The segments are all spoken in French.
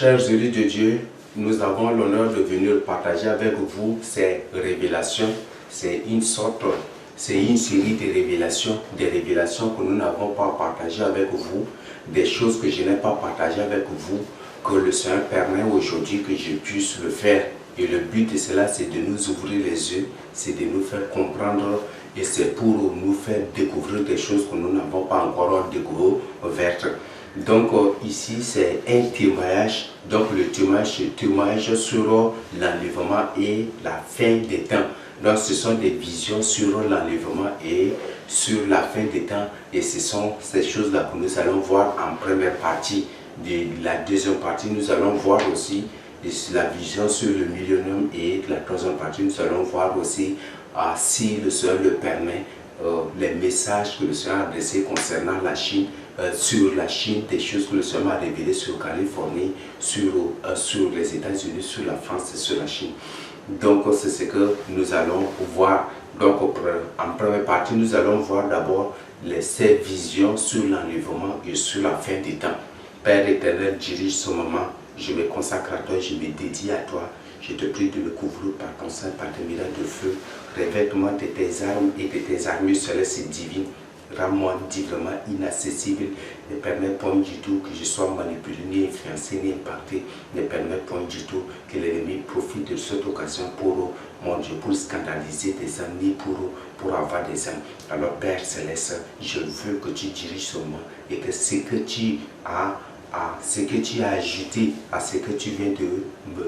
Chers élus de Dieu, nous avons l'honneur de venir partager avec vous ces révélations. C'est une série de révélations, des révélations que nous n'avons pas partagées avec vous, des choses que je n'ai pas partagées avec vous, que le Seigneur permet aujourd'hui que je puisse le faire. Et le but de cela, c'est de nous ouvrir les yeux, c'est de nous faire comprendre et c'est pour nous faire découvrir des choses que nous n'avons pas encore découvertes. Donc ici, c'est un témoignage. Donc le témoignage sur l'enlèvement et la fin des temps. Donc ce sont des visions sur l'enlèvement et sur la fin des temps. Et ce sont ces choses-là que nous allons voir en première partie. De la deuxième partie, nous allons voir aussi la vision sur le millénium, et la troisième partie, nous allons voir aussi, si le Seigneur le permet, les messages que le Seigneur a adressés concernant la Chine, sur la Chine, des choses que le Seigneur m'a révélées sur Californie, sur les États-Unis, sur la France et sur la Chine. Donc c'est ce que nous allons voir. Donc en première partie, nous allons voir d'abord ces visions sur l'enlèvement et sur la fin des temps. Père éternel, dirige ce moment. Je me consacre à toi, je me dédie à toi. Je te prie de me couvrir par ton sang, par tes miracles de feu. Revêt-moi de tes armes et de tes armures célestes et divines. Rends-moi divinement inaccessible. Ne permets point du tout que je sois manipulé, ni influencé, ni impacté. Ne permets point du tout que l'ennemi profite de cette occasion pour, mon Dieu, pour scandaliser des âmes, ni pour avoir des âmes. Alors Père Céleste, je veux que tu diriges sur moi et que ce que tu as ajouté à ce que tu viens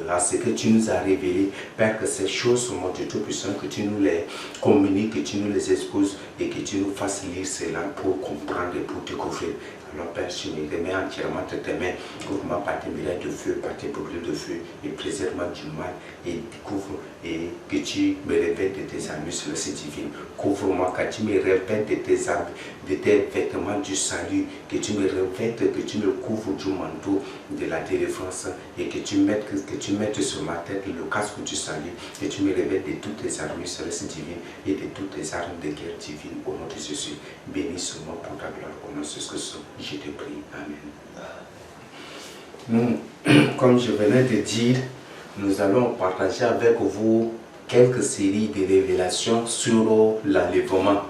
à ce que tu nous as révélé, Père, que ces choses, mon Dieu Tout-Puissant, que tu nous les communiques, que tu nous les exposes et que tu nous fasses lire cela pour comprendre et pour découvrir. Alors Père, je me remets entièrement entre tes mains. Couvre-moi par tes miracles de feu, par tes brûlures de feu, et préserve-moi du mal, et découvre, et que tu me révèles de tes armures célestes divines. Couvre-moi, quand tu me révèles de tes vêtements du salut, que tu me revêtes, que tu me couvres du manteau de la délivrance, et que tu mettes sur ma tête le casque du salut, que tu me révèles de toutes tes armures célestes divines et de toutes tes armes de guerre divines au nom de Jésus. Bénis ce nom pour ta gloire, au nom de Jésus. Je te prie. Amen. Comme je venais de dire, nous allons partager avec vous quelques séries de révélations sur l'enlèvement.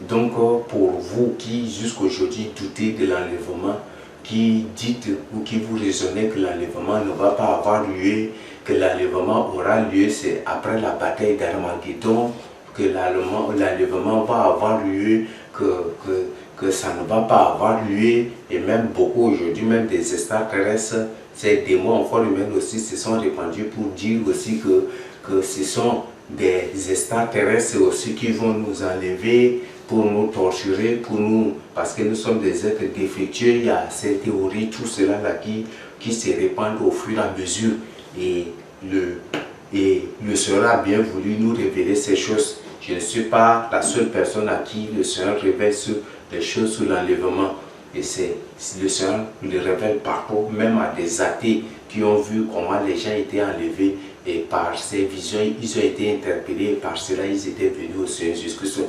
Donc, pour vous qui jusqu'aujourd'hui doutez de l'enlèvement, qui dites ou qui vous raisonnez que l'enlèvement ne va pas avoir lieu, que l'enlèvement aura lieu, c'est après la bataille d'Armageddon, que l'enlèvement va avoir lieu, que ça ne va pas avoir lieu, et même beaucoup aujourd'hui, même des extraterrestres, ces démons en forme humaine aussi se sont répandus pour dire aussi que ce sont des extraterrestres aussi qui vont nous enlever, pour nous torturer, parce que nous sommes des êtres défectueux. Il y a ces théories, tout cela là qui se répandent au fur et à mesure, et le Seigneur a bien voulu nous révéler ces choses. Je ne suis pas la seule personne à qui le Seigneur révèle les choses sur l'enlèvement. Et le Seigneur le révèle partout, même à des athées qui ont vu comment les gens étaient enlevés. Et par ces visions, ils ont été interpellés. Et par cela, ils étaient venus au Seigneur Jésus-Christ.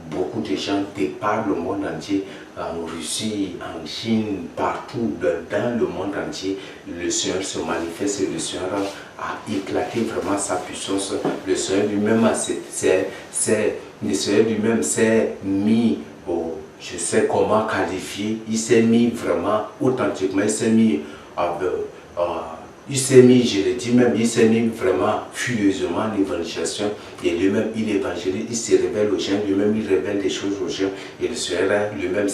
Beaucoup de gens départent le monde entier, en Russie, en Chine, partout dans le monde entier. Le Seigneur se manifeste et le Seigneur a éclaté vraiment sa puissance. Le Seigneur lui-même s'est mis au... Je sais comment qualifier, il s'est mis vraiment authentiquement, il s'est mis, je le dis même, il s'est mis vraiment furieusement en évangélisation, et lui-même il évangélise, il se révèle aux gens, lui-même il révèle des choses aux gens, et le Seigneur lui-même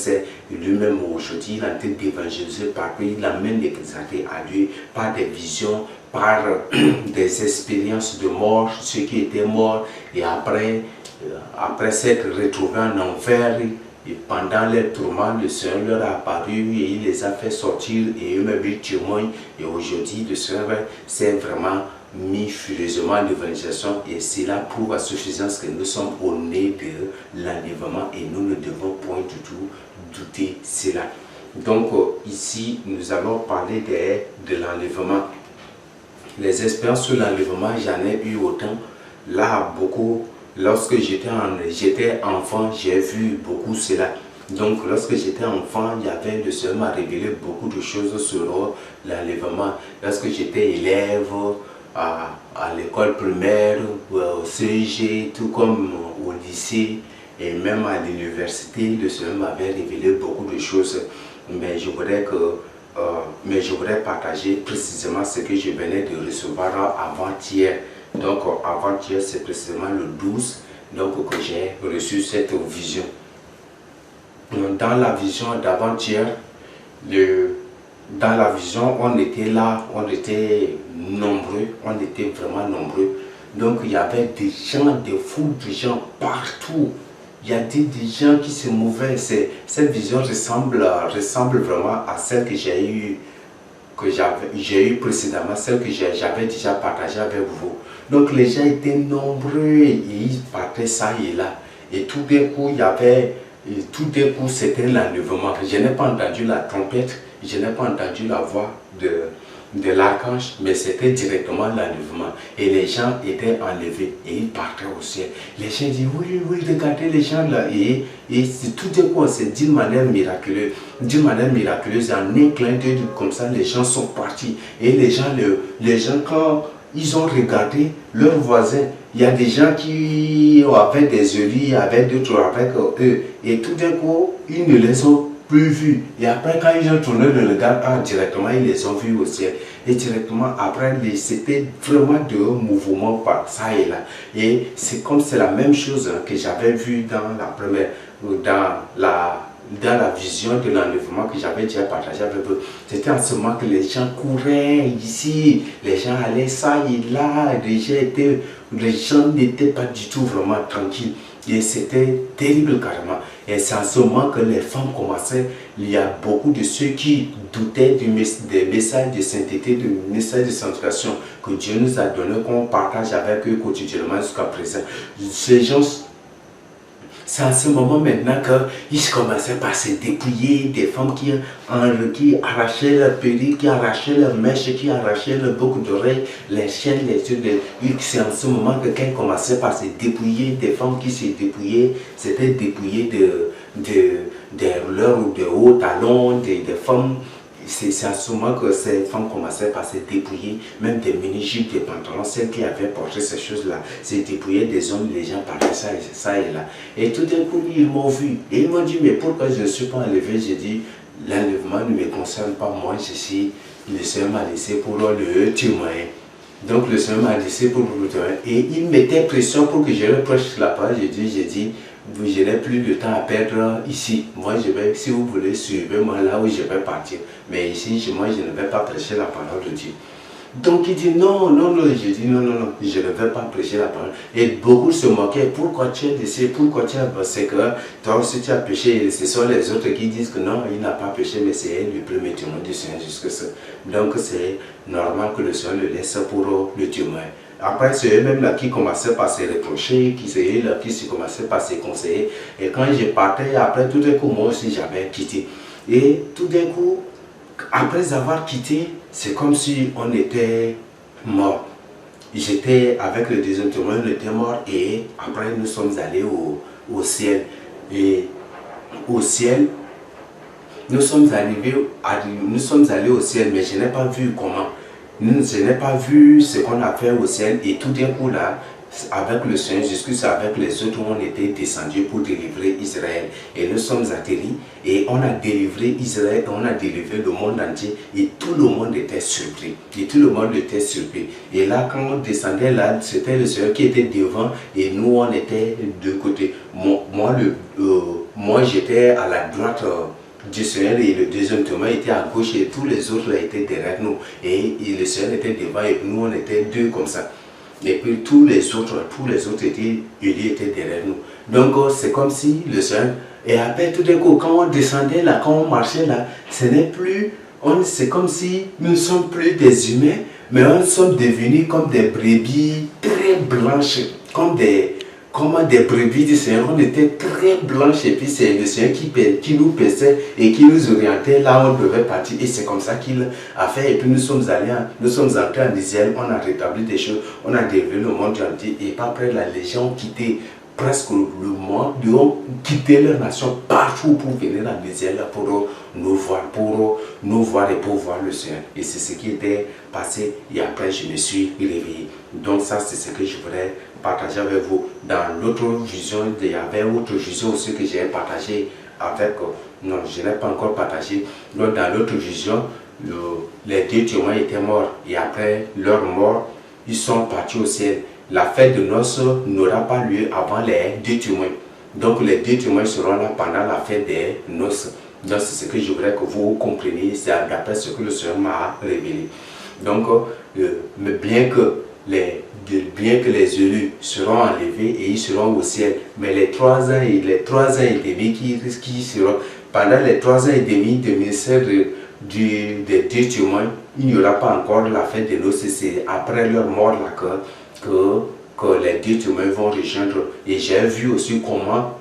aujourd'hui il est en train d'évangéliser partout, il amène les exaltés à lui par des visions, par des expériences de mort, ceux qui étaient morts, et après s'être retrouvés en enfer. Et pendant les tourments, le Seigneur leur a apparu et il les a fait sortir, et eux-mêmes ils témoignent. Et aujourd'hui, le Seigneur s'est vraiment mis furieusement en évangélisation, et cela prouve à suffisance que nous sommes au nez de l'enlèvement et nous ne devons point du tout douter cela. Donc ici, nous allons parler de l'enlèvement. Les expériences sur l'enlèvement, j'en ai eu autant. Là, beaucoup. Lorsque j'étais enfant, j'ai vu beaucoup cela. Donc lorsque j'étais enfant, le Seigneur m'a révélé beaucoup de choses sur l'enlèvement. Lorsque j'étais élève à l'école primaire, au CG, tout comme au lycée et même à l'université, le Seigneur m'avait révélé beaucoup de choses. Mais je voudrais partager précisément ce que je venais de recevoir avant-hier. Donc avant-hier, c'est précisément le 12, donc que j'ai reçu cette vision. Dans la vision d'avant-hier, dans la vision, on était là, on était nombreux, on était vraiment nombreux. Donc il y avait des gens, des foules de gens partout. Il y a des gens qui se mouvaient. Cette vision ressemble vraiment à celle que j'ai eue précédemment, celle que j'avais déjà partagée avec vous. Donc les gens étaient nombreux et ils partaient ça et là. Et tout d'un coup, c'était l'enlèvement. Je n'ai pas entendu la trompette, je n'ai pas entendu la voix de l'archange, mais c'était directement l'enlèvement. Et les gens étaient enlevés et ils partaient au ciel. Les gens disent, oui, oui, regardez les gens là. Et tout d'un coup, c'est d'une manière miraculeuse. D'une manière miraculeuse, en un clin d'œil comme ça, les gens sont partis. Et les gens, quand ils ont regardé leurs voisins, il y a des gens qui avaient des yeux, il y avait d'autres avec eux. Et tout d'un coup, ils ne les ont plus vus. Et après, quand ils ont tourné le regard, directement, ils les ont vus au ciel. Et directement, après, c'était vraiment de mouvements par ça et là. Et c'est comme c'est la même chose que j'avais vu dans la vision de l'enlèvement que j'avais déjà partagé avec eux. C'était en ce moment que les gens couraient ici, les gens allaient ça et là, les gens n'étaient pas du tout vraiment tranquilles. Et c'était terrible carrément. Et c'est en ce moment que les femmes commençaient, il y a beaucoup de ceux qui doutaient des messages de sainteté, des messages de sanctification que Dieu nous a donné, qu'on partage avec eux quotidiennement jusqu'à présent. Ces gens, c'est en ce moment maintenant qu'ils commençaient par se dépouiller, des femmes qui arrachaient leurs perruques, qui arrachaient leurs mèches, qui arrachaient leurs boucles d'oreilles, les chaînes, les trucs. C'est en ce moment que quand ils commençaient par se dépouiller, des femmes qui se dépouillaient, c'était dépouillées de leurs ou de hauts talons, des femmes. C'est en ce moment que ces femmes commençaient par se dépouiller, même des mini-jupes, des pantalons, celles qui avaient porté ces choses-là, se dépouillaient des hommes, les gens parlaient ça et là. Et tout d'un coup, ils m'ont vu. Et ils m'ont dit, mais pourquoi je ne suis pas enlevé? J'ai dit, l'enlèvement ne me concerne pas, moi, le Seigneur m'a laissé pour le témoin. Donc le Seigneur m'a laissé pour le témoin. Et il mettait pression pour que je le prêche la parole. J'ai dit, je n'ai plus de temps à perdre ici. Moi, si vous voulez, suivez-moi là où je vais partir. Mais ici, moi, je ne vais pas prêcher la parole de Dieu. Donc, il dit non, non, non. Je dis non, non, non, je ne vais pas prêcher la parole. Et beaucoup se moquaient. Pourquoi tu es laissé? Pourquoi tu as... C'est que toi aussi tu as péché. Ce sont les autres qui disent que non, il n'a pas péché, mais c'est le premier témoin du Seigneur jusque ça. Donc, c'est normal que le Seigneur le laisse pour le témoin. Après, c'est eux-mêmes là qui commençaient par se reprocher, qui commençaient par se conseiller. Et quand je partais, après tout d'un coup, moi aussi j'avais quitté. Et tout d'un coup, après avoir quitté, c'est comme si on était mort. J'étais avec le deuxième témoin, on était mort et après nous sommes allés au ciel. Et au ciel, nous sommes allés au ciel, mais je n'ai pas vu comment. Je n'ai pas vu ce qu'on a fait au ciel et tout d'un coup là, avec le Seigneur, jusque avec les autres, on était descendus pour délivrer Israël. Et nous sommes atterris et on a délivré Israël, on a délivré le monde entier et tout le monde était surpris. Et tout le monde était surpris. Et là, quand on descendait là, c'était le Seigneur qui était devant et nous, on était de côté. Moi j'étais à la droite du Seigneur et le deuxième témoin était à gauche et tous les autres là, étaient derrière nous. Et le Seigneur était devant et nous, on était deux comme ça. Et puis tous les autres étaient derrière nous. Donc c'est comme si le Seigneur, et après tout d'un coup, quand on descendait là, quand on marchait là, c'est comme si nous ne sommes plus des humains, mais nous sommes devenus comme des brebis très blanches, comme des brebis du Seigneur. On était très blanches et puis c'est le Seigneur qui nous paissait et qui nous orientait là où on devait partir. Et c'est comme ça qu'il a fait. Et puis nous sommes entrés en Israël, on a rétabli des choses, on a délivré le monde entier. Et après là, les gens ont quitté presque le monde, ils ont quitté leur nation partout pour venir en Israël pour nous voir, et pour voir le Seigneur. Et c'est ce qui était passé et après je me suis réveillé. Donc ça c'est ce que je voudrais partager avec vous. Dans l'autre vision, il y avait autre vision aussi que j'ai partagé avec, non je n'ai pas encore partagé. Donc dans l'autre vision, les deux témoins étaient morts et après leur mort, ils sont partis au ciel. La fête de noces n'aura pas lieu avant les deux témoins. Donc les deux témoins seront là pendant la fête des noces. Donc c'est ce que je voudrais que vous compreniez, c'est d'après ce que le Seigneur m'a révélé. Donc mais bien que les élus seront enlevés et ils seront au ciel, mais les 3 ans et demi qui seront, pendant les 3 ans et demi de ministère des deux témoins, il n'y aura pas encore la fête des noces. C'est après leur mort là que les deux témoins vont rejoindre. Et j'ai vu aussi comment,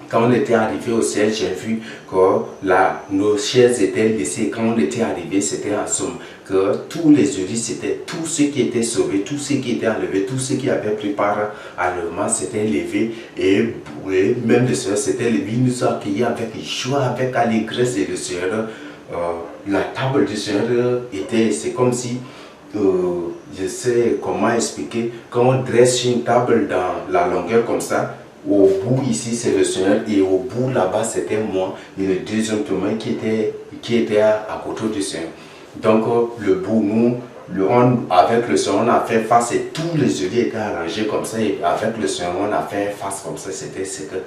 quand on était arrivé au ciel, j'ai vu que nos chaises étaient laissées. Quand on était arrivé, c'était en somme que tous les élus, c'était tous ceux qui étaient sauvés, tous ceux qui étaient enlevés, tous ceux qui avaient pris part à l'enlèvement, s'étaient levés. Et même le Seigneur s'était levé, il nous a accueillis avec joie, avec allégresse. Et le Seigneur, la table du Seigneur était, c'est comme si, je sais comment expliquer, quand on dresse une table dans la longueur comme ça, au bout ici c'est le Seigneur et au bout là-bas c'était moi et le deuxième témoin qui était à côté du Seigneur. Donc le bout, nous, avec le Seigneur on a fait face et tous les yeux étaient arrangés comme ça et avec le Seigneur on a fait face comme ça. C'était ce que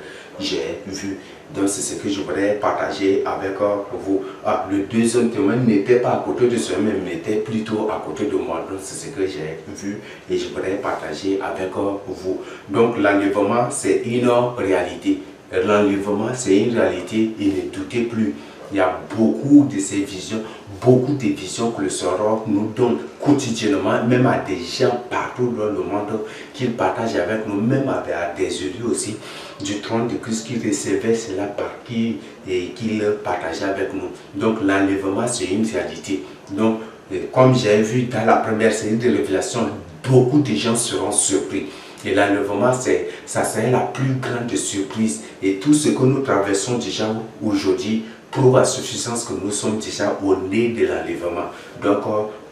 j'ai vu. Donc c'est ce que je voudrais partager avec vous. Le deuxième témoin n'était pas à côté de Seigneur, mais était plutôt à côté de moi. Donc c'est ce que j'ai vu et je voudrais partager avec vous. Donc l'enlèvement c'est une réalité. L'enlèvement c'est une réalité, et ne doutez plus. Il y a beaucoup de ces visions, beaucoup de visions que le Seigneur nous donne quotidiennement, même à des gens partout dans le monde qu'il partage avec nous, même à des élus aussi du trône de Christ qui recevaient cela par qui et qu'il partageait avec nous. Donc l'enlèvement c'est une réalité. Donc comme j'ai vu dans la première série de révélations, beaucoup de gens seront surpris. Et l'enlèvement, ça serait la plus grande surprise. Et tout ce que nous traversons déjà aujourd'hui prouve à suffisance que nous sommes déjà au nez de l'enlèvement. Donc,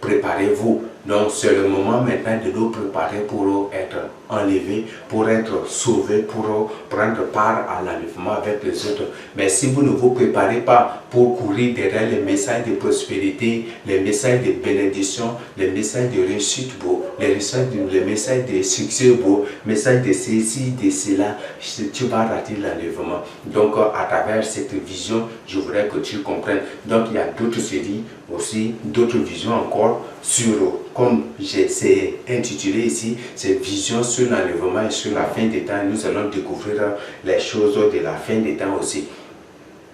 préparez-vous. Donc, c'est le moment maintenant de nous préparer pour être enlevés, pour être sauvés, pour prendre part à l'enlèvement avec les autres. Mais si vous ne vous préparez pas pour courir derrière les messages de prospérité, les messages de bénédiction, les messages de réussite, les messages de succès, les messages de ceci, de cela, tu vas rater l'enlèvement. Donc, à travers cette vision, je voudrais que tu comprennes. Donc, il y a d'autres séries aussi, d'autres visions encore sur, comme j'ai intitulé ici, cette vision sur l'enlèvement et sur la fin des temps. Nous allons découvrir les choses de la fin des temps aussi.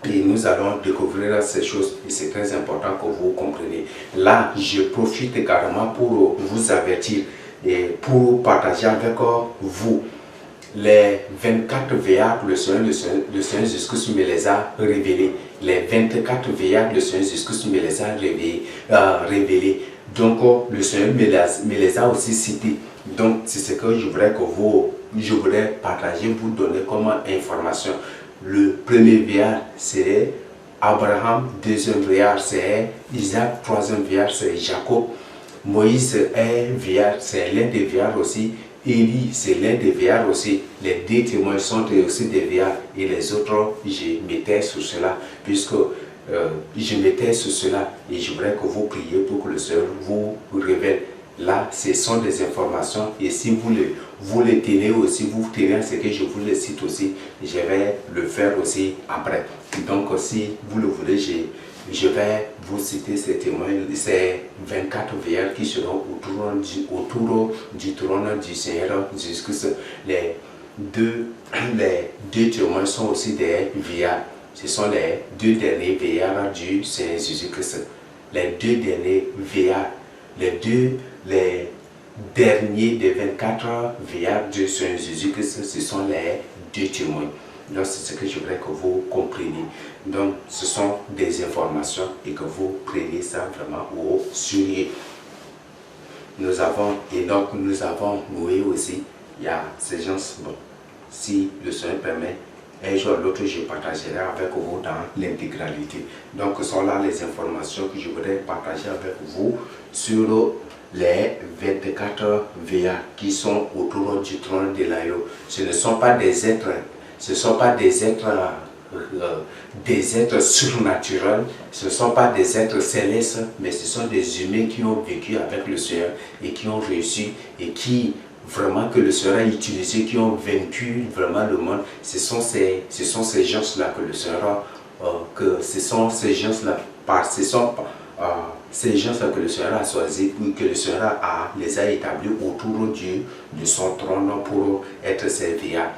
Et nous allons découvrir ces choses et c'est très important que vous compreniez. Là, je profite carrément pour vous avertir et pour partager avec vous les 24 veillards que le Seigneur Jésus-Christ me les a révélés. Les 24 veillards que le Seigneur Jésus-Christ me les a révélés. Donc, le Seigneur me les a aussi cités. Donc, c'est ce que je voudrais partager, vous donner comme information. Le premier veillard, c'est Abraham. Deuxième veillard, c'est Isaac. Troisième veillard, c'est Jacob. Moïse est veillard, c'est l'un des veillards aussi. Élie, c'est l'un des veillards aussi. Les deux témoins sont aussi des veillards. Et les autres, je mettais sur cela, puisque je mettais sur cela. Et je voudrais que vous priez pour que le Seigneur vous révèle. Là, ce sont des informations. Et si vous les tenez aussi, vous tenez à ce que je vous le cite aussi, je vais le faire aussi après. Donc, si vous le voulez, je vais vous citer ces témoins, ces 24 veillards qui seront autour du trône du Seigneur Jésus-Christ. Les deux témoins sont aussi des veillards. Ce sont les deux derniers veillards du Seigneur Jésus-Christ. Les deux derniers veillards. Les derniers des 24 veillards du Seigneur Jésus-Christ, ce sont les deux témoins. Donc, c'est ce que je voudrais que vous compreniez. Donc, ce sont des informations et que vous preniez ça vraiment au sérieux. Nous avons Enoch, nous avons Noé aussi. Il y a ces gens, bon, si le Seigneur permet, un jour ou l'autre, je partagerai avec vous dans l'intégralité. Donc, ce sont là les informations que je voudrais partager avec vous sur les 24 VA qui sont autour du trône de l'agneau. Ce ne sont pas des êtres, des êtres surnaturels, ce ne sont pas des êtres célestes, mais ce sont des humains qui ont vécu avec le Seigneur et qui ont réussi et qui vraiment que le Seigneur a utilisé, qui ont vaincu vraiment le monde. Ce sont ces gens-là que le Seigneur ces gens-là que le Seigneur a choisi, que le Seigneur les a établis autour de son trône pour être ses VA,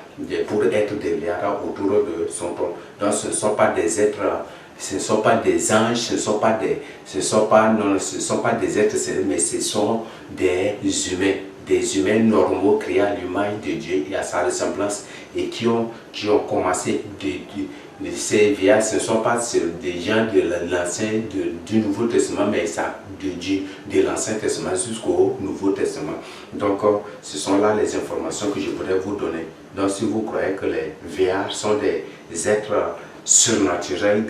pour être des VA autour de son trône. Donc ce ne sont pas des êtres, ce ne sont pas des anges, ce ne sont pas des êtres célestes, mais ce sont des humains normaux créés à l'image de Dieu et à sa ressemblance et qui ont commencé ces VA. Ce ne sont pas des gens du Nouveau Testament, mais ça de l'Ancien Testament jusqu'au Nouveau Testament. Donc, ce sont là les informations que je voudrais vous donner. Donc, si vous croyez que les VA sont des êtres surnaturels,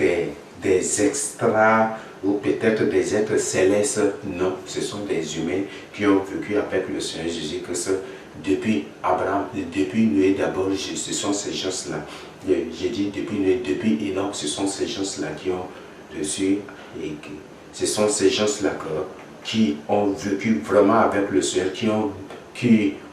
des extras, ou peut-être des êtres célestes, non, ce sont des humains qui ont vécu avec le Seigneur Jésus-Christ depuis Abraham, depuis Noé d'abord, ce sont ces gens-là. J'ai dit depuis Noé, depuis Enoch, ce sont ces gens-là qui ont reçu, et ce sont ces gens-là qui ont vécu vraiment avec le Seigneur, qui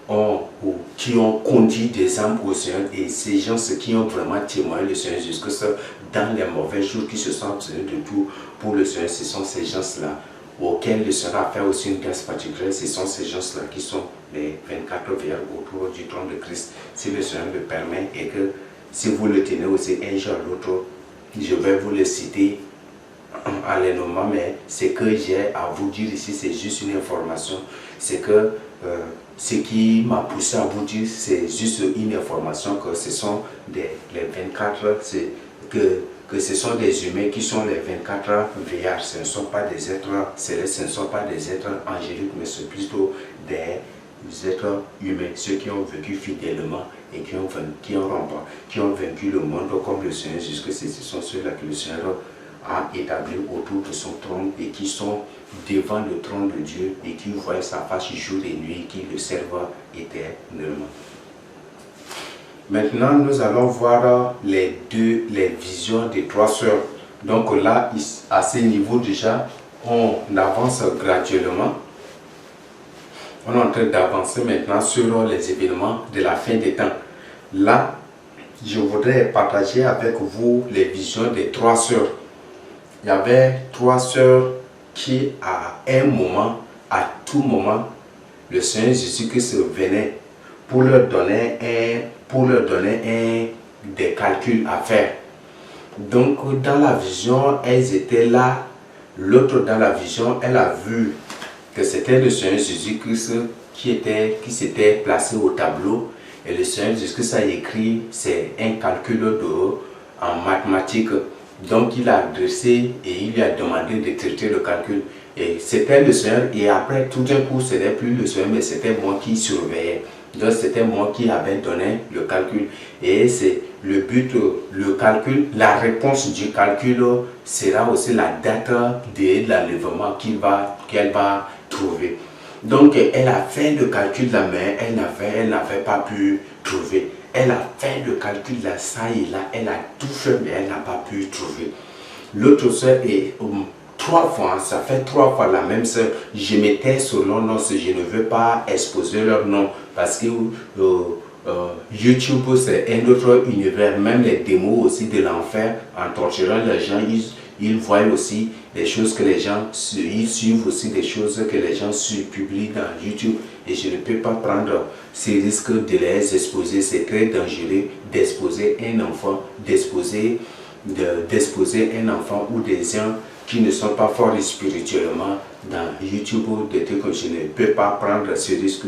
ont conduit des âmes au Seigneur, et ces gens qui ont vraiment témoigné le Seigneur Jésus-Christ dans les mauvais jours, qui se sont abstenus de tout pour le Seigneur. Ce sont ces gens-là auxquels le Seigneur a fait aussi une grâce particulière. Ce sont ces gens-là qui sont les 24 vierges autour du trône de Christ. Si le Seigneur le permet et que si vous le tenez aussi un jour ou l'autre, je vais vous le citer en les nommant, mais ce que j'ai à vous dire ici, c'est juste une information. C'est que ce qui m'a poussé à vous dire, c'est juste une information que ce sont les 24, que ce sont des humains qui sont les 24 VA. Ce ne sont pas des êtres célestes, ce ne sont pas des êtres angéliques, mais c'est plutôt des êtres humains, ceux qui ont vécu fidèlement et qui ont vaincu le monde comme le Seigneur, jusque ce sont ceux-là que le Seigneur a établi autour de son trône et qui sont devant le trône de Dieu et qui voient sa face jour et nuit et qui le servent éternellement. Maintenant, nous allons voir les visions des trois sœurs. Donc là, à ce niveau déjà, on avance graduellement. On est en train d'avancer maintenant sur les événements de la fin des temps. Là, je voudrais partager avec vous les visions des trois sœurs. Il y avait trois sœurs qui, à un moment, à tout moment, le Seigneur Jésus-Christ venait pour leur donner des calculs à faire. Donc, dans la vision, elles étaient là. L'autre, dans la vision, elle a vu que c'était le Seigneur Jésus-Christ qui s'était placé au tableau. Et le Seigneur Jésus-Christ a écrit, c'est un calcul en mathématiques. Donc il a adressé et il lui a demandé de traiter le calcul. Et c'était le Seigneur, et après tout d'un coup, ce n'est plus le Seigneur, mais c'était moi qui surveillais. Donc c'était moi qui avais donné le calcul. Et c'est le but, le calcul, la réponse du calcul sera aussi la date de l'enlèvement qu'elle va trouver. Donc elle a fait le calcul là, mais elle n'avait pas pu trouver. Elle a fait le calcul là, ça et là, elle a tout fait, mais elle n'a pas pu trouver. L'autre soeur est 3 fois, ça fait 3 fois la même soeur. Je mettais sur leur nom, je ne veux pas exposer leur nom parce que YouTube c'est un autre univers, même les démos aussi de l'enfer, en torturant les gens, ils voient aussi des choses que les gens, ils suivent aussi des choses que les gens publient dans YouTube. Et je ne peux pas prendre ces risques de les exposer. C'est très dangereux d'exposer un enfant, d'exposer un enfant ou des gens qui ne sont pas forts spirituellement dans YouTube ou des trucs comme je ne peux pas prendre ces risques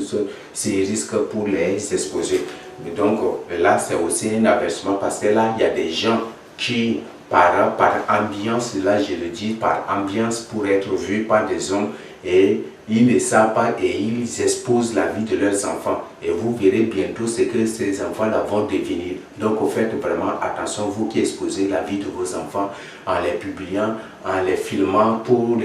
pour les exposer. Mais donc là, c'est aussi un avertissement parce que là, il y a des gens qui, par ambiance, là je le dis, par ambiance pour être vus par des hommes et ils ne savent pas et ils exposent la vie de leurs enfants. Et vous verrez bientôt ce que ces enfants-là vont devenir. Donc, faites vraiment attention, vous qui exposez la vie de vos enfants en les publiant, en les filmant pour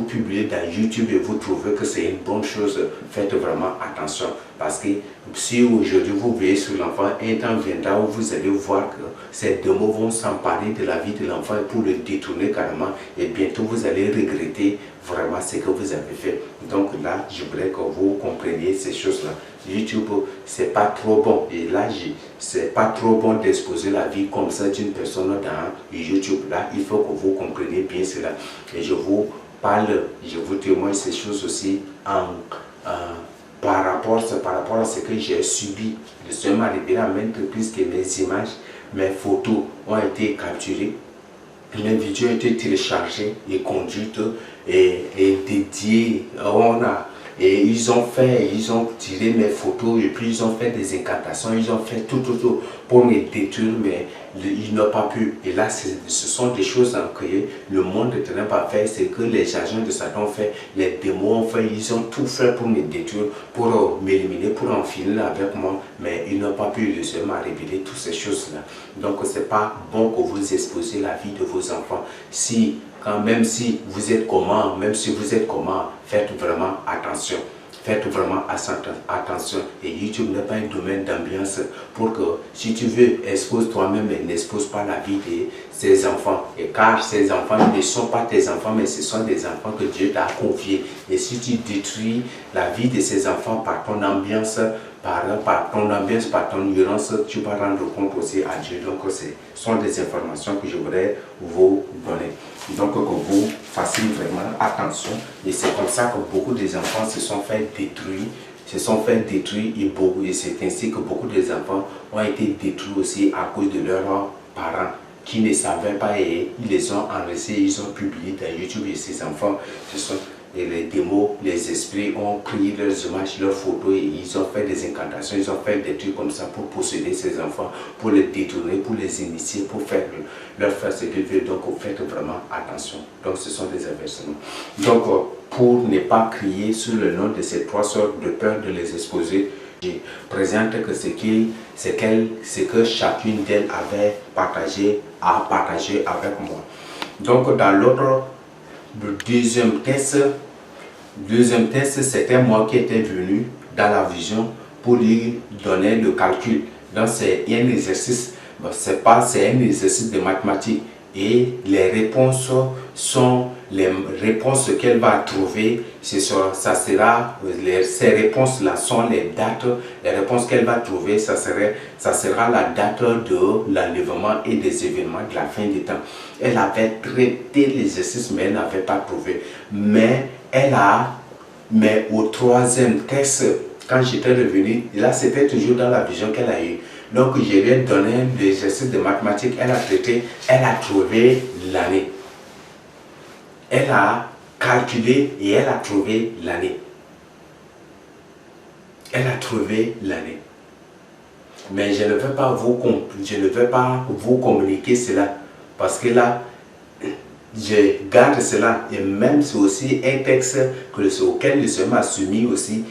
publier dans YouTube et vous trouvez que c'est une bonne chose, faites vraiment attention. Parce que si aujourd'hui vous veillez sur l'enfant, un temps viendra où vous allez voir que ces démons vont s'emparer de la vie de l'enfant pour le détourner carrément. Et bientôt vous allez regretter vraiment ce que vous avez fait. Donc là, je voulais que vous compreniez ces choses-là. YouTube, c'est pas trop bon. Et là, c'est pas trop bon d'exposer la vie comme ça d'une personne dans YouTube. Là, il faut que vous compreniez bien cela. Et je vous parle, je vous témoigne ces choses aussi par rapport à ce que j'ai subi. Je suis arrivé à maintes reprises que mes images, mes photos ont été capturées. Les vidéos ont été téléchargées et conduites et dédiées. Et ils ont tiré mes photos et puis ils ont fait des incantations, ils ont fait tout pour me détruire, mais ils n'ont pas pu. Et là, ce sont des choses que le monde de ténèbres a fait, c'est que les agents de Satan ont fait, les démons ont fait, ils ont tout fait pour me détruire, pour m'éliminer, pour en finir avec moi, mais ils n'ont pas pu. Le Seigneur m'a révélé toutes ces choses-là. Donc, ce n'est pas bon que vous exposez la vie de vos enfants. Même si vous êtes comment, faites vraiment attention. Faites vraiment attention. Et YouTube n'est pas un domaine d'ambiance pour que, si tu veux, expose toi-même et n'expose pas la vie de ces enfants. Et car ces enfants ne sont pas tes enfants, mais ce sont des enfants que Dieu t'a confiés. Et si tu détruis la vie de ces enfants par ton ambiance, par ton ignorance, tu vas rendre compte aussi à Dieu. Donc, ce sont des informations que je voudrais vous donner. Donc, que vous fassiez vraiment attention. Et c'est comme ça que beaucoup des enfants se sont fait détruire. Et c'est ainsi que beaucoup des enfants ont été détruits aussi à cause de leurs parents qui ne savaient pas et ils les ont enregistrés, ils ont publié dans YouTube et ces enfants et les démons, les esprits ont pris leurs images, leurs photos et ils ont fait des incantations, ils ont fait des trucs comme ça pour posséder ces enfants, pour les détourner, pour les initier, pour leur faire ce qu'ils veulent. Donc faites vraiment attention. Donc ce sont des avertissements. Donc pour ne pas crier sur le nom de ces trois sortes de peur de les exposer, je présente que ce que chacune d'elles avait partagé avec moi. Donc dans l'autre, le deuxième test, c'était moi qui étais venu dans la vision pour lui donner le calcul. Donc c'est un exercice, c'est un exercice de mathématiques. Et les réponses sont les réponses qu'elle va trouver. Ces réponses-là sont les dates. Les réponses qu'elle va trouver, ça sera la date de l'enlèvement et des événements de la fin des temps. Elle avait traité l'exercice, mais elle n'avait pas trouvé. Mais au troisième test, quand j'étais revenu, là c'était toujours dans la vision qu'elle a eue. Donc je lui ai donné l'exercice de mathématiques, elle a traité, elle a trouvé l'année. Elle a calculé et elle a trouvé l'année. Elle a trouvé l'année. Mais je ne veux pas vous communiquer cela. Parce que là, je garde cela. Et même c'est aussi un texte auquel le Seigneur m'a soumis aussi.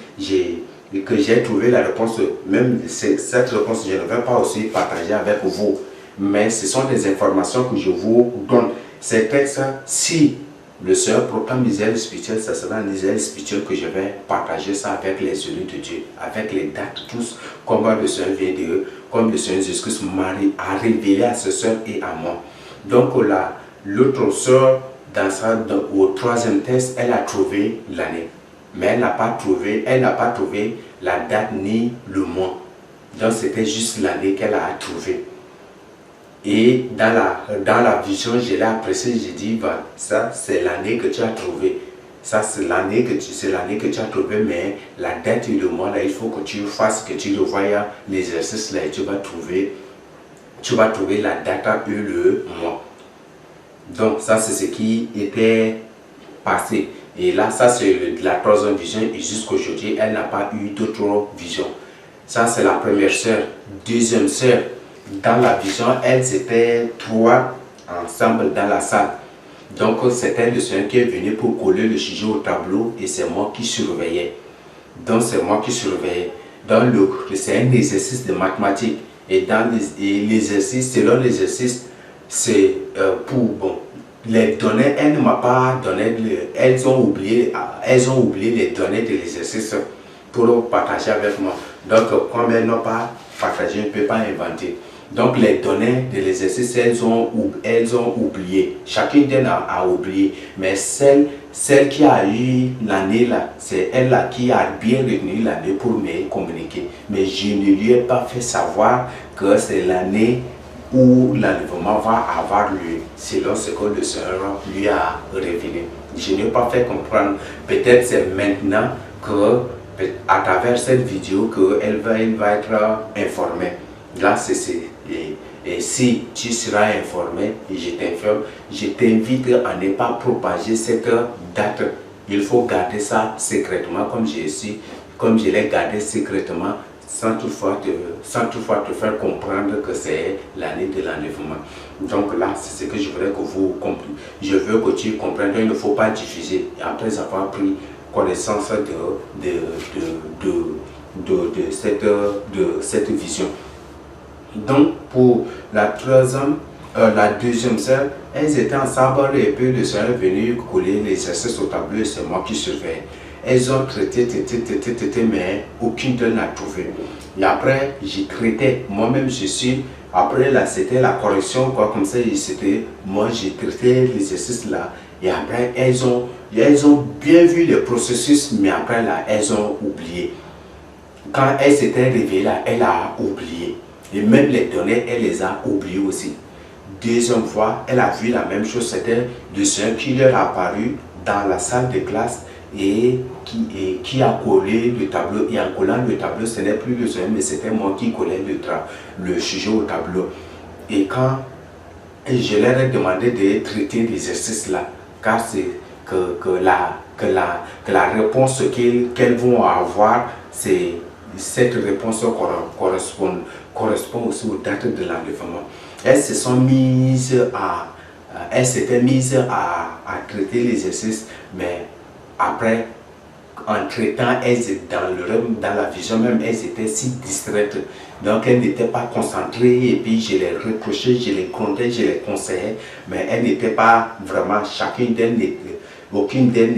Que j'ai trouvé la réponse, même cette réponse, je ne vais pas aussi partager avec vous. Mais ce sont des informations que je vous donne. Ces textes, si le Seigneur proclame l'Israël spirituel, ça sera un Israël spirituel que je vais partager ça avec les élus de Dieu, avec les dates, tous, comme le Seigneur vient de eux, comme le Seigneur Jésus-Christ a révélé à ce soeur et à moi. Donc l'autre soeur, au troisième test, elle a trouvé l'année. Mais elle n'a pas trouvé la date ni le mois. Donc c'était juste l'année qu'elle a trouvé. Et dans la vision, je l'ai apprécié, j'ai dit, ça c'est l'année que tu as trouvé. Ça c'est l'année que tu as trouvé, mais la date et le mois, là, il faut que tu fasses, que tu revoies l'exercice là et tu vas trouver la date et le mois. Donc ça c'est ce qui était passé. Et là, ça c'est la troisième vision et jusqu'aujourd'hui, elle n'a pas eu d'autre vision. Ça c'est la première sœur. Deuxième sœur, dans la vision, elles étaient trois ensemble dans la salle. Donc c'était le Seigneur qui est venu pour coller le sujet au tableau et c'est moi qui surveillais. Donc c'est moi qui surveillais. C'est un exercice de mathématiques et dans l'exercice, selon l'exercice, c'est bon, les données, elle ne m'a pas donné, elles ont oublié les données de l'exercice pour partager avec moi. Donc comme elles n'ont pas partagé, je ne peux pas inventer. Donc les données de l'exercice, elles ont oublié. Chacune d'elles a oublié. Mais celle qui a eu l'année là, c'est elle là qui a bien retenu l'année pour me communiquer. Mais je ne lui ai pas fait savoir que c'est l'année où l'enlèvement va avoir lieu, selon ce que le Seigneur lui a révélé. Je n'ai pas fait comprendre. Peut-être c'est maintenant que, à travers cette vidéo, qu'elle va être informée. Là, et si tu seras informé, et je t'invite à ne pas propager cette date. Il faut garder ça secrètement, comme je l'ai gardé secrètement, sans toutefois te faire comprendre que c'est l'année de l'enlèvement. Donc là, c'est ce que je voudrais que vous compreniez. Je veux que tu comprennes qu'il ne faut pas diffuser après avoir pris connaissance de cette vision. Donc pour la deuxième sœur, elles étaient ensemble et puis le Seigneur est venu coller l'exercice au tableau et c'est moi qui surveille. Elles ont traité, mais aucune d'elles n'a trouvé. Et après, j'ai traité, moi-même je suis, après là c'était la correction, quoi, comme ça, moi j'ai traité l'exercice là, et après elles ont bien vu le processus, mais après là, elles ont oublié. Quand elles s'étaient réveillées là, elle a oublié. Et même les données, elle les a oubliées aussi. Deuxième fois, elle a vu la même chose, c'était le Seigneur qui leur a apparu dans la salle de classe et qui a collé le tableau. Et en collant le tableau, ce n'est plus le Seigneur, mais c'était moi qui collais le sujet au tableau. Et quand je leur ai demandé de traiter l'exercice là, car c'est que la réponse qu'elles vont avoir, c'est cette réponse correspond aussi aux dates de l'enlèvement. Elles s'étaient mises à traiter l'exercice, mais après, en traitant, dans la vision même, elles étaient si distraites. Donc elles n'étaient pas concentrées et puis je les reprochais, je les grondais, je les conseillais, mais elles n'étaient pas vraiment, aucune d'elles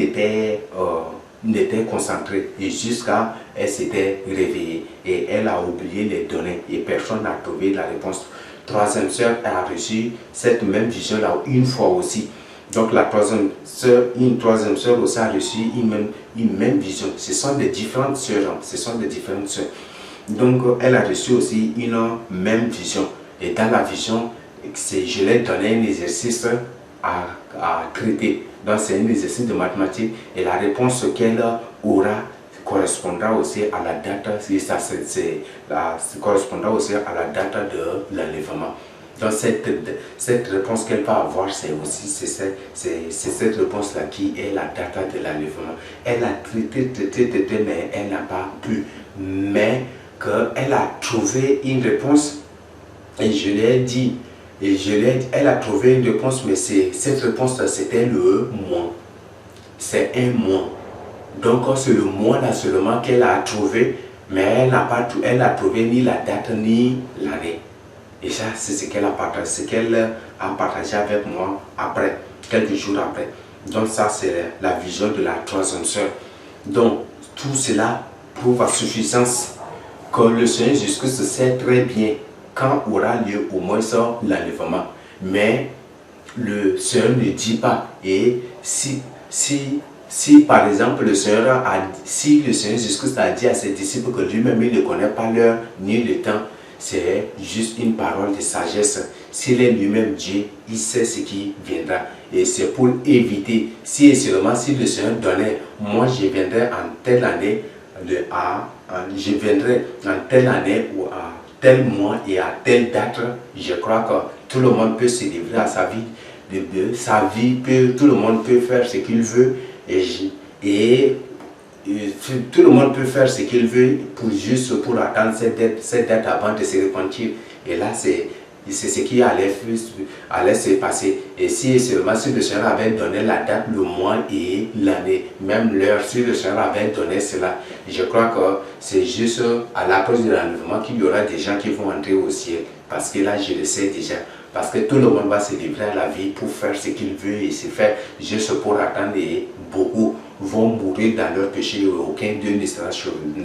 n'était concentrée. Et jusqu'à elle s'était réveillée et elle a oublié les données et personne n'a trouvé la réponse. Troisième sœur a reçu cette même vision là une fois aussi. Donc une troisième sœur aussi a reçu une même vision. Ce sont des différentes sœurs. Donc elle a reçu aussi une même vision. Et dans la vision, je lui ai donné un exercice à traiter. Donc c'est un exercice de mathématiques et la réponse qu'elle aura correspondra aussi à la date, correspondra aussi à la date de l'enlèvement. Donc cette réponse qu'elle va avoir, c'est cette réponse-là qui est la date de l'enlèvement. Elle a traité, mais elle n'a pas pu. Mais qu'elle a trouvé une réponse et je lui ai dit, elle a trouvé une réponse, mais cette réponse-là, c'était le mois. C'est un mois. Donc c'est le mois là seulement qu'elle a trouvé, mais elle n'a trouvé ni la date ni l'année. Et ça, c'est ce qu'elle a partagé avec moi après, quelques jours après. Donc ça, c'est la vision de la troisième sœur. Donc tout cela prouve à suffisance que le Seigneur Jésus-Christ sait très bien quand aura lieu au moins ça l'enlèvement. Mais le Seigneur ne dit pas. Et si par exemple le Seigneur Jésus-Christ a dit à ses disciples que lui-même il ne connaît pas l'heure ni le temps, c'est juste une parole de sagesse. S'il est lui-même Dieu, il sait ce qui viendra. Et c'est pour éviter, si et seulement si le Seigneur donnait, moi je viendrai en telle année, je viendrai en telle année ou à tel mois et à telle date, je crois que tout le monde peut se livrer à sa vie. Tout le monde peut faire ce qu'il veut et tout le monde peut faire ce qu'il veut pour attendre cette date avant de se repentir. Et là, c'est ce qui allait se passer. Et si seulement si le Seigneur avait donné la date, le mois et l'année, même l'heure, si le Seigneur avait donné cela, je crois que c'est juste à l'approche de l'enlèvement qu'il y aura des gens qui vont entrer au ciel. Parce que là, je le sais déjà. Parce que tout le monde va se livrer à la vie pour faire ce qu'il veut et se faire juste pour attendre. Et beaucoup vont mourir dans leur péché et aucun d'eux ne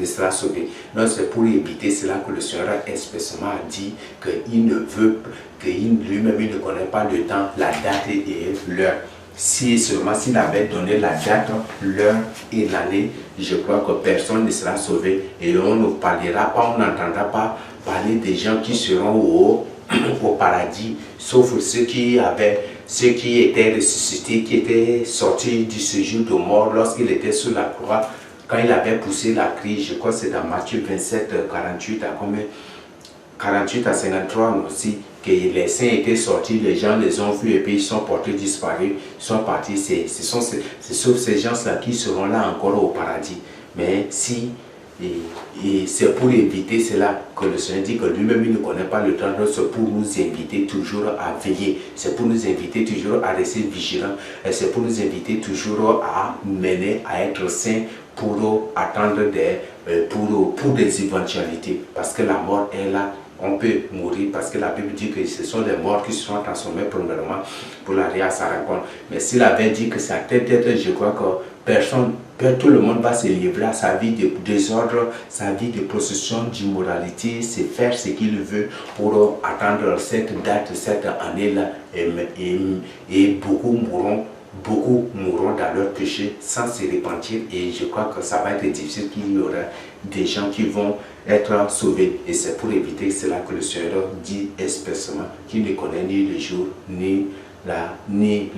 sera sauvé. Donc c'est pour éviter cela que le Seigneur expressément a dit qu'il ne veut, que lui-même il ne connaît pas le temps, la date et l'heure. Si seulement s'il avait donné la date, l'heure et l'année, je crois que personne ne sera sauvé. Et on ne parlera pas, on n'entendra pas parler des gens qui seront au paradis, sauf ceux qui étaient ressuscités, qui étaient sortis du séjour de mort lorsqu'il était sur la croix, quand il avait poussé la crie. Je crois que c'est dans Matthieu 27, 48 à combien 48 à 53 aussi, que les saints étaient sortis, les gens les ont vus et puis ils sont portés disparus, ils sont partis. Ce sont sauf ces gens-là qui seront là encore au paradis. Mais si, et c'est pour éviter cela que le Seigneur dit que lui-même il ne connaît pas le temps, c'est pour nous inviter toujours à veiller, c'est pour nous inviter toujours à rester vigilants, et c'est pour nous inviter toujours à mener, à être saints pour attendre pour des éventualités, parce que la mort est là. On peut mourir parce que la Bible dit que ce sont les morts qui seront transformés premièrement pour l'arrêt à sa rencontre. Mais s'il avait dit que ça peut-être, je crois que tout le monde va se livrer à sa vie de désordre, sa vie de procession, d'immoralité, c'est faire ce qu'il veut pour attendre cette date, cette année-là. Et beaucoup mourront dans leur péché sans se repentir, et je crois que ça va être difficile, qu'il y aura des gens qui vont être sauvés. Et c'est pour éviter cela que le Seigneur dit expressément qu'il ne connaît ni le jour, ni l'année,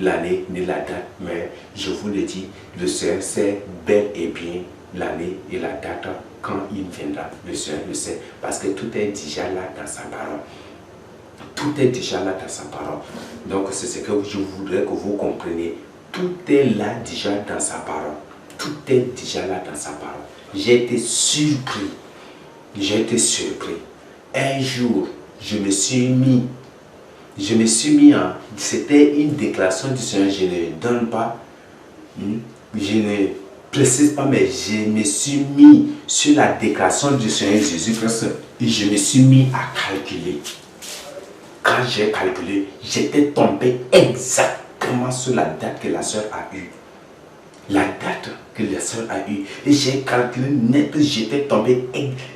ni la date. Mais je vous le dis, le Seigneur sait bel et bien l'année et la date quand il viendra. Le Seigneur le sait, parce que tout est déjà là dans sa parole. Tout est déjà là dans sa parole. Donc c'est ce que je voudrais que vous compreniez. Tout est là déjà dans sa parole. Tout est déjà là dans sa parole. J'ai été surpris. Un jour, je me suis mis en... C'était une déclaration du Seigneur, je ne donne pas, je ne précise pas, mais je me suis mis sur la déclaration du Seigneur Jésus-Christ et je me suis mis à calculer. Quand j'ai calculé, j'étais tombé exactement sur la date que la sœur a eue. La date que la sœur a eue. Et j'ai calculé net, j'étais tombé.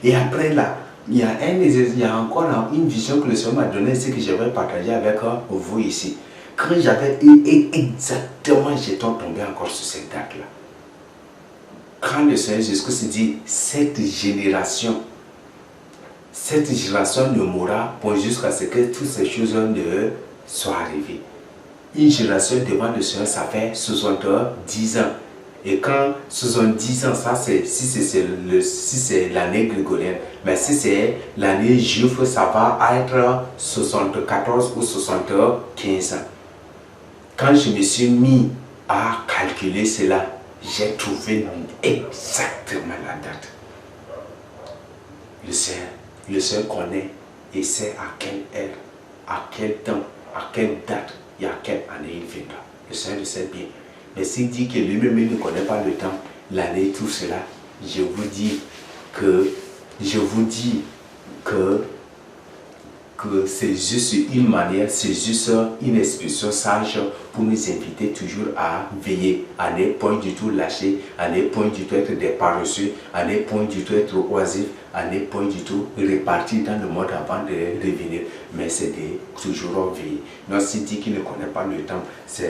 Et après là, il y a encore une vision que le Seigneur m'a donnée, c'est que je vais partager avec vous ici. Quand j'avais eu exactement, j'étais tombé encore sur cette date-là. Quand le Seigneur Jésus-Christ dit, cette génération ne mourra pas jusqu'à ce que toutes ces choses ne soient arrivées. Une génération devant le Seigneur, ça fait 70 ans. Et quand 70 ans, ça c'est si c'est l'année grégorienne, mais si c'est l'année juive, ça va être 74 ou 75 ans. Quand je me suis mis à calculer cela, j'ai trouvé exactement la date. Le Seigneur connaît et sait à quelle heure, à quel temps, à quelle date et à quelle année il viendra. Le Seigneur le sait bien. Mais s'il dit que lui-même il ne connaît pas le temps, l'année, tout cela, je vous dis que c'est juste une manière, c'est juste une expression sage pour nous inviter toujours à veiller, à ne point du tout lâcher, à ne point du tout être des paresseux, à ne point du tout être oisif, à ne point du tout repartir dans le monde avant de revenir, mais c'est de toujours veiller. Donc s'il dit qu'il ne connaît pas le temps, ce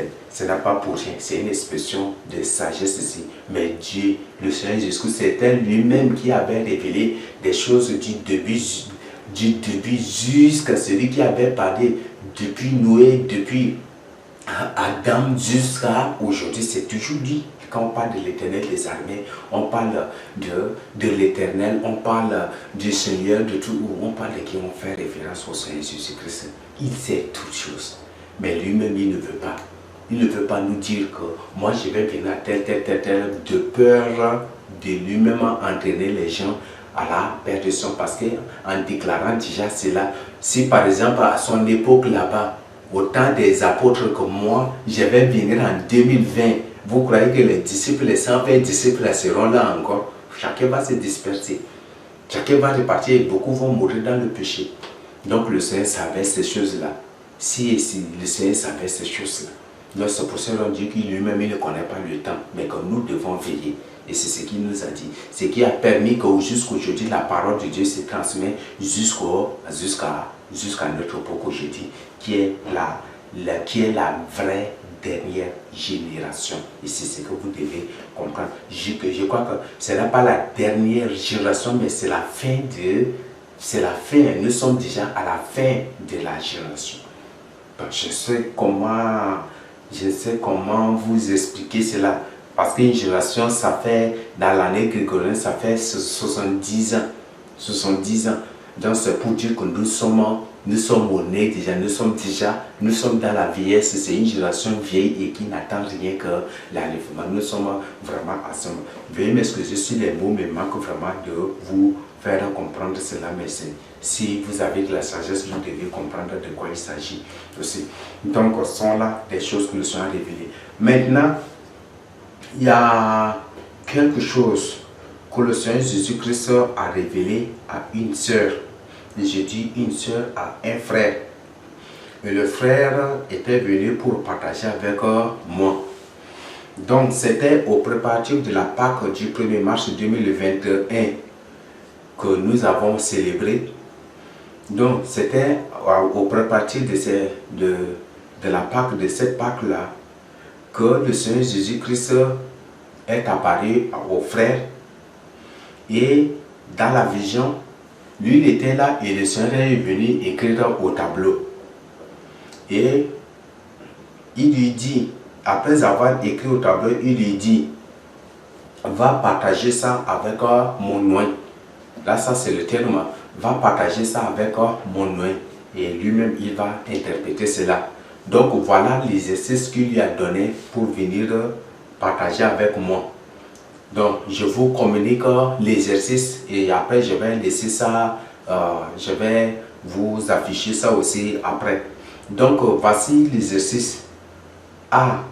n'est pas pour rien, c'est une expression de sagesse ici. Mais Dieu, le Seigneur Jésus, c'était lui-même qui avait révélé des choses du début jusqu'à celui qui avait parlé depuis Noé, depuis Adam jusqu'à aujourd'hui. C'est toujours lui. Quand on parle de l'Éternel des armées, on parle de l'Éternel, on parle du Seigneur, de tout, on parle de qui on fait référence au Seigneur Jésus-Christ. Il sait toutes choses, mais lui-même il ne veut pas. Il ne veut pas nous dire que moi je vais venir à tel, de peur de lui-même entraîner les gens à la perdition. Parce qu'en déclarant déjà cela, si par exemple à son époque là-bas, au temps des apôtres comme moi, je vais venir en 2020, vous croyez que les disciples, les 120 disciples seront là encore? Chacun va se disperser. Chacun va repartir et beaucoup vont mourir dans le péché. Donc le Seigneur savait ces choses-là. Si le Seigneur savait ces choses-là. Donc c'est pour cela qu'on dit qu'il lui-même il ne connaît pas le temps, mais que nous devons veiller. Et c'est ce qu'il nous a dit. Ce qui a permis que jusqu'aujourd'hui la parole de Dieu se transmet jusqu'à notre époque aujourd'hui, qui est la vraie dernière génération. Et c'est ce que vous devez comprendre. Je crois que ce n'est pas la dernière génération, mais c'est la fin c'est la fin. Nous sommes déjà à la fin de la génération. Donc, je sais comment vous expliquer cela. Parce qu'une génération, ça fait, dans l'année grégorienne, ça fait 70 ans. 70 ans. Donc c'est pour dire que nous sommes au nez déjà, nous sommes dans la vieillesse. C'est une génération vieille et qui n'attend rien que l'enlèvement. Nous sommes vraiment à ce moment. Veuillez m'excuser si les mots me manquent vraiment de vous faire comprendre cela, mais si vous avez de la sagesse, vous devez comprendre de quoi il s'agit aussi. Donc ce sont là des choses que nous sommes révélées. Maintenant, il y a quelque chose que le Seigneur Jésus-Christ a révélé à une sœur. Et je dis une sœur à un frère. Et le frère était venu pour partager avec moi. Donc c'était au préparatif de la Pâque du 1er mars 2021 que nous avons célébré. Donc c'était au préparatif de la Pâque, de cette Pâque-là, que le Seigneur Jésus-Christ est apparu au frère. Et dans la vision, lui il était là et le Seigneur est venu écrire au tableau. Et il lui dit, après avoir écrit au tableau, il lui dit, va partager ça avec mon oint. Là ça c'est le terme, va partager ça avec mon oint. Et lui-même il va interpréter cela. Donc voilà l'exercice qu'il lui a donné pour venir partager avec moi. Donc je vous communique l'exercice et après je vais laisser ça, je vais vous afficher ça aussi après. Donc voici l'exercice. A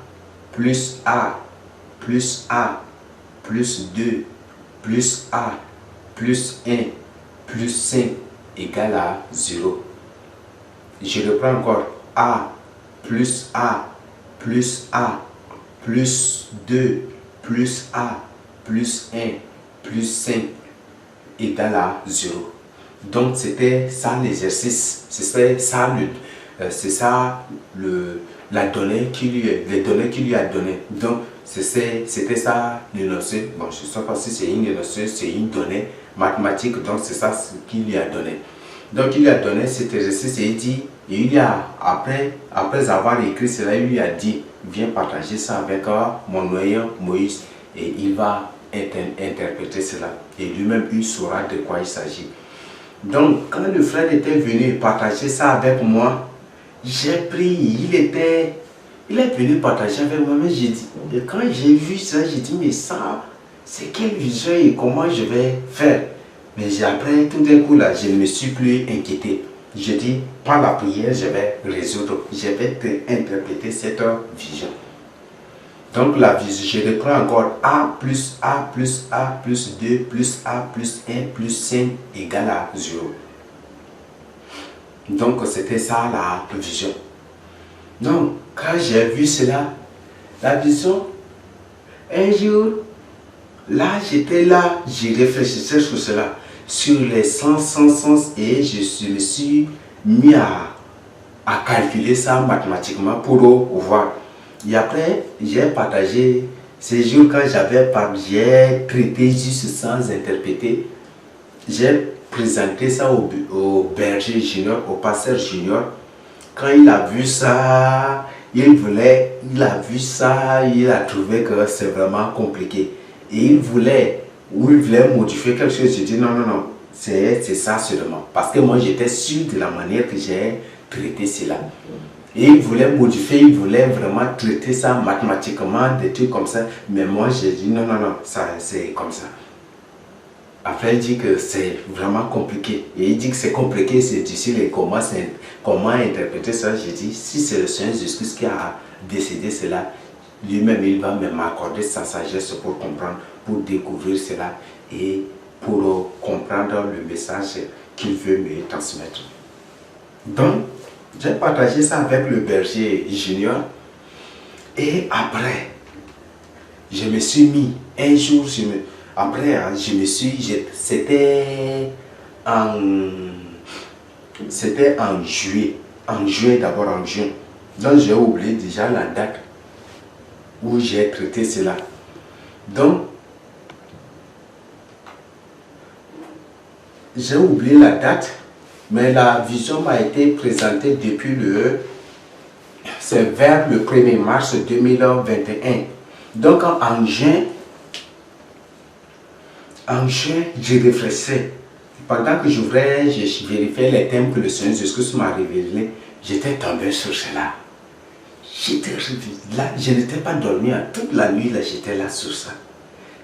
plus A plus A plus 2 plus A plus 1 plus 5 égale à 0. Je reprends encore. A plus A plus A plus 2 plus A plus 1 plus 5 égale à 0. Donc c'était ça l'exercice, c'est ça la donnée les données qu'il lui a donné. Donc c'était ça l'énoncé. Bon, je ne sais pas si c'est une énoncé, c'est une donnée mathématique, donc c'est ça ce qu'il lui a donné. Donc il lui a donné cet exercice et il dit, et il a, après avoir écrit cela, il lui a dit, viens partager ça avec mon noyau Moïse et il va interpréter cela. Et lui-même, il saura de quoi il s'agit. Donc, quand le frère était venu partager ça avec moi, j'ai pris, il est venu partager avec moi, mais j'ai dit, et quand j'ai vu ça, j'ai dit, mais ça, c'est quelle vision et comment je vais faire? Mais après, tout d'un coup, là, je ne me suis plus inquiété. Je dis, par la prière, je vais résoudre, je vais interpréter cette vision. Donc la vision, je reprends encore A plus A plus A plus 2 plus A plus 1 plus 5 égale à 0. Donc c'était ça la vision. Donc quand j'ai vu cela, la vision, un jour, là j'étais là, j'y réfléchissais sur cela, sur les sens et je me suis mis à calculer ça mathématiquement pour voir. Et après, j'ai partagé ces jours quand j'ai traité juste sans interpréter. J'ai présenté ça au berger junior, au pasteur junior. Quand il a vu ça, il a trouvé que c'est vraiment compliqué. Et il voulait modifier quelque chose. J'ai dit non, c'est ça seulement. Parce que moi j'étais sûr de la manière que j'ai traité cela. Et il voulait modifier, il voulait vraiment traiter ça mathématiquement, des trucs comme ça. Mais moi, j'ai dit non, ça c'est comme ça. Après, il dit que c'est vraiment compliqué. Et il dit que c'est compliqué, c'est difficile. Et comment interpréter ça? J'ai dit, si c'est le Seigneur Jésus qui a décidé cela, lui-même, il va m'accorder sa sagesse pour comprendre, pour découvrir cela et pour comprendre le message qu'il veut me transmettre. Donc, j'ai partagé ça avec le berger junior. Et après, je me suis mis, un jour, c'était en juillet, d'abord en juin. Donc j'ai oublié déjà la date où j'ai traité cela. Donc, j'ai oublié la date, mais la vision m'a été présentée depuis c'est vers le 1er mars 2021. Donc en juin, je réfléchissais. Pendant que je vérifiais les thèmes que le Seigneur Jésus m'a révélés, j'étais tombé sur cela. Là, je n'étais pas dormi toute la nuit, là, j'étais là sur ça.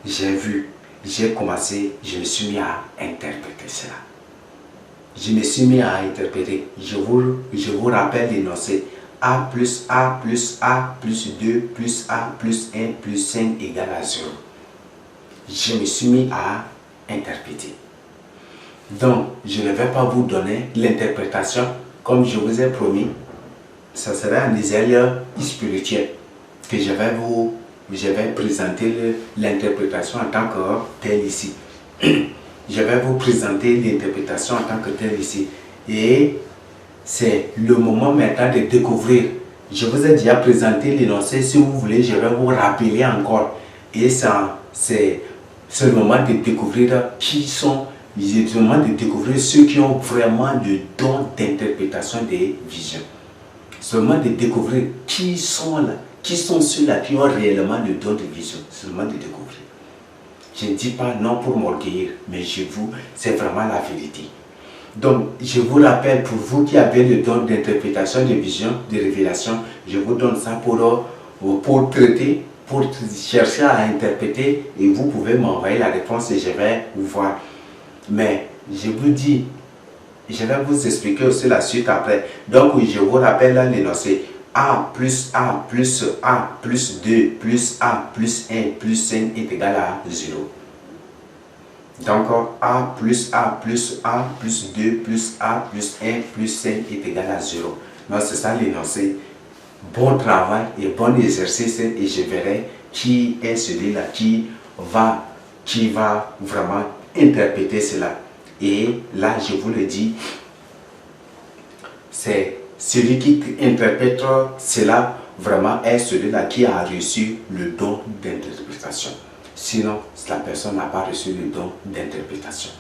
J'ai commencé, je me suis mis à interpréter cela. Je me suis mis à interpréter. Je vous rappelle l'énoncé. A plus A plus A plus 2 plus A plus 1 plus 5 égale à 0. Je me suis mis à interpréter. Donc, je ne vais pas vous donner l'interprétation comme je vous ai promis. Ça sera un Isaïe spirituel que je vais présenter l'interprétation en tant que tel ici. Je vais vous présenter l'interprétation en tant que tel ici. Et c'est le moment maintenant de découvrir. Je vous ai déjà présenté l'énoncé. Si vous voulez, je vais vous rappeler encore. Et ça, c'est le moment de découvrir qui sont. C'est le moment de découvrir ceux qui ont vraiment le don d'interprétation des visions. C'est le moment de découvrir qui sont là. Qui sont ceux-là qui ont réellement le don de vision. C'est le moment de découvrir. Je ne dis pas non pour m'orgueillir, mais c'est vraiment la vérité. Donc, je vous rappelle, pour vous qui avez le don d'interprétation, de vision, de révélation, je vous donne ça pour traiter, pour chercher à interpréter, et vous pouvez m'envoyer la réponse et je vais vous voir. Mais, je vous dis, je vais vous expliquer aussi la suite après. Donc, je vous rappelle l'énoncé. A plus A plus A plus 2 plus A plus 1 plus 5 est égal à 0. Donc, A plus A plus A plus 2 plus A plus 1 plus 5 est égal à 0. Donc, c'est ça l'énoncé. Bon travail et bon exercice et je verrai qui est celui-là qui va vraiment interpréter cela. Et là, je vous le dis, c'est celui qui interprète cela vraiment est celui-là qui a reçu le don d'interprétation. Sinon, la personne n'a pas reçu le don d'interprétation.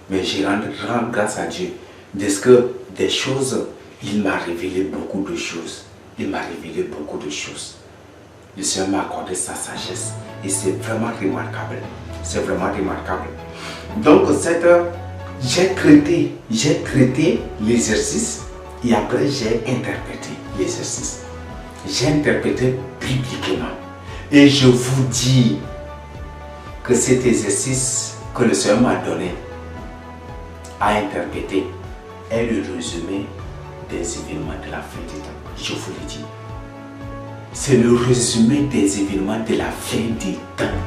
Mais je rends grâce à Dieu. Des choses, il m'a révélé beaucoup de choses. Il m'a révélé beaucoup de choses. Le Seigneur m'a accordé sa sagesse. Et c'est vraiment remarquable. C'est vraiment remarquable. Donc, j'ai traité l'exercice et après j'ai interprété l'exercice. J'ai interprété bibliquement. Et je vous dis que cet exercice que le Seigneur m'a donné à interpréter est le résumé des événements de la fin des temps. Je vous le dis. C'est le résumé des événements de la fin des temps.